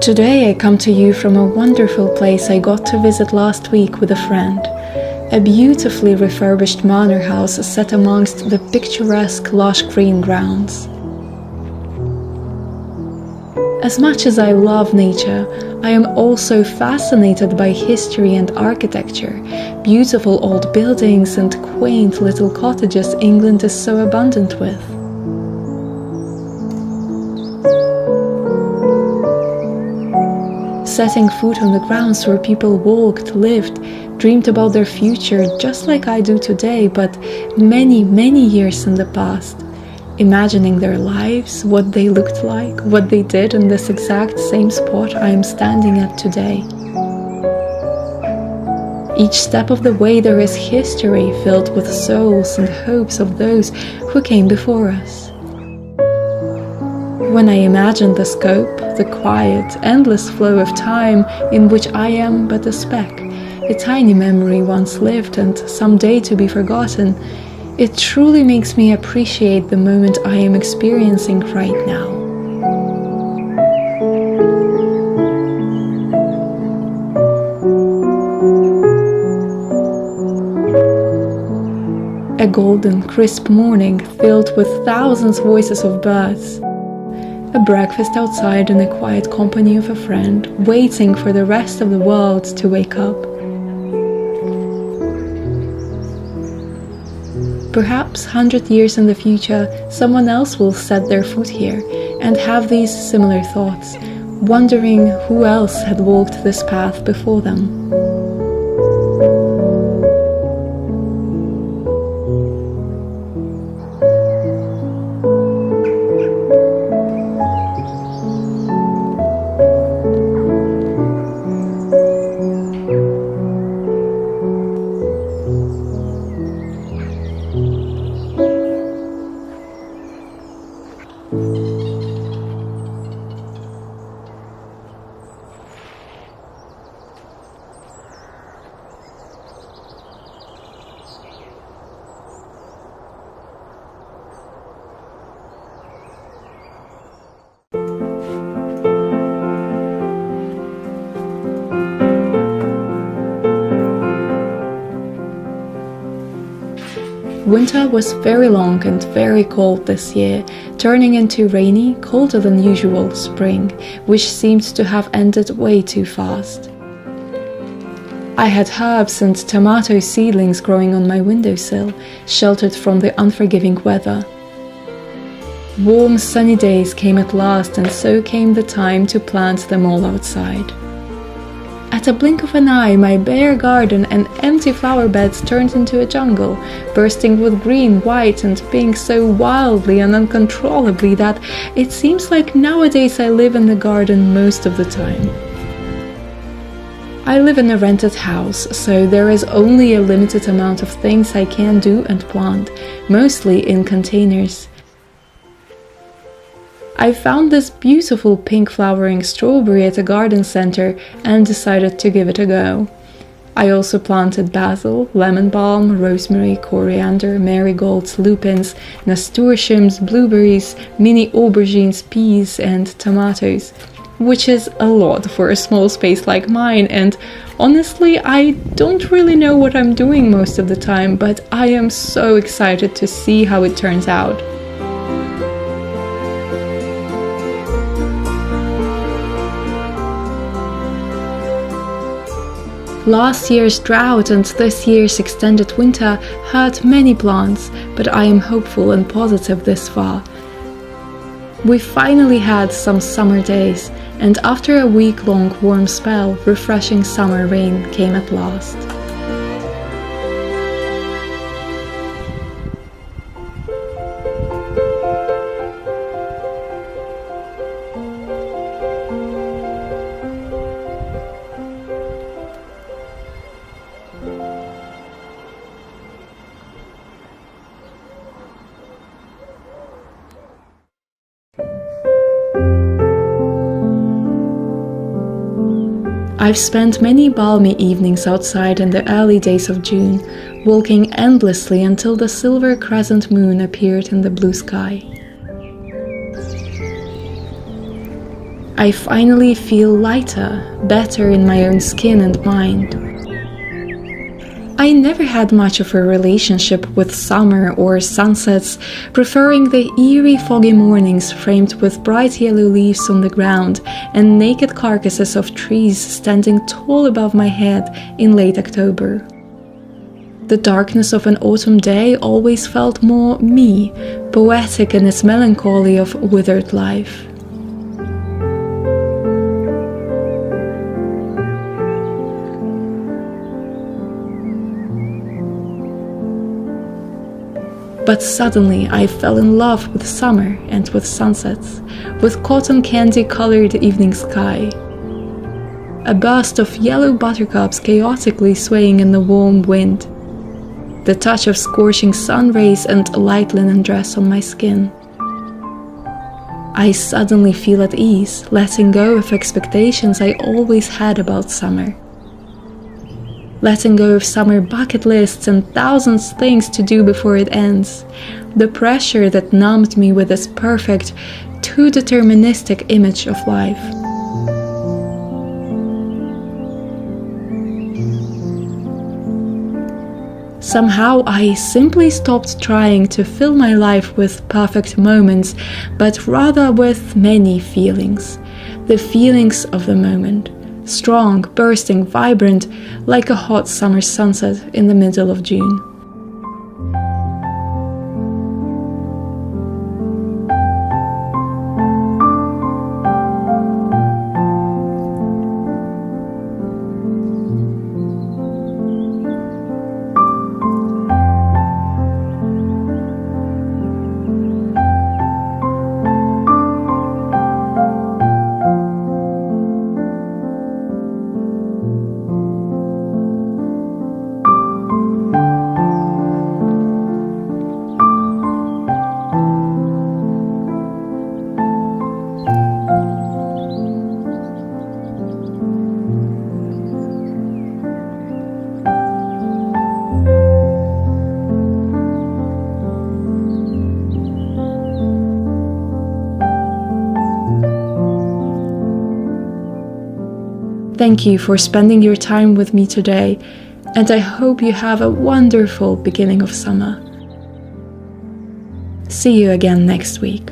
Today I come to you from a wonderful place I got to visit last week with a friend. A beautifully refurbished manor house set amongst the picturesque lush green grounds. As much as I love nature, I am also fascinated by history and architecture, beautiful old buildings and quaint little cottages England is so abundant with. Setting foot on the grounds where people walked, lived, dreamed about their future just like I do today, but many, many years in the past. Imagining their lives, what they looked like, what they did in this exact same spot I am standing at today. Each step of the way there is history filled with souls and hopes of those who came before us. When I imagine the scope, the quiet, endless flow of time in which I am but a speck, a tiny memory once lived and someday to be forgotten, it truly makes me appreciate the moment I am experiencing right now. A golden, crisp morning filled with thousands of voices of birds. A breakfast outside in the quiet company of a friend, waiting for the rest of the world to wake up. Perhaps 100 years in the future, someone else will set their foot here and have these similar thoughts, wondering who else had walked this path before them. Winter was very long and very cold this year, turning into rainy, colder than usual spring, which seemed to have ended way too fast. I had herbs and tomato seedlings growing on my windowsill, sheltered from the unforgiving weather. Warm, sunny days came at last, and so came the time to plant them all outside. At a blink of an eye, my bare garden and empty flower beds turned into a jungle, bursting with green, white and pink so wildly and uncontrollably that it seems like nowadays I live in the garden most of the time. I live in a rented house, so there is only a limited amount of things I can do and plant, mostly in containers. I found this beautiful pink flowering strawberry at a garden center and decided to give it a go. I also planted basil, lemon balm, rosemary, coriander, marigolds, lupins, nasturtiums, blueberries, mini aubergines, peas and tomatoes, which is a lot for a small space like mine, and honestly I don't really know what I'm doing most of the time, but I am so excited to see how it turns out. Last year's drought and this year's extended winter hurt many plants, but I am hopeful and positive this far. We finally had some summer days, and after a week-long warm spell, refreshing summer rain came at last. I've spent many balmy evenings outside in the early days of June, walking endlessly until the silver crescent moon appeared in the blue sky. I finally feel lighter, better in my own skin and mind. I never had much of a relationship with summer or sunsets, preferring the eerie foggy mornings framed with bright yellow leaves on the ground and naked carcasses of trees standing tall above my head in late October. The darkness of an autumn day always felt more me, poetic in its melancholy of withered life. But suddenly I fell in love with summer and with sunsets, with cotton candy-colored evening sky. A burst of yellow buttercups chaotically swaying in the warm wind. The touch of scorching sun rays and a light linen dress on my skin. I suddenly feel at ease, letting go of expectations I always had about summer. Letting go of summer bucket lists and thousands things to do before it ends. The pressure that numbed me with this perfect, too deterministic image of life. Somehow I simply stopped trying to fill my life with perfect moments, but rather with many feelings. The feelings of the moment. Strong, bursting, vibrant, like a hot summer sunset in the middle of June. Thank you for spending your time with me today, and I hope you have a wonderful beginning of summer. See you again next week.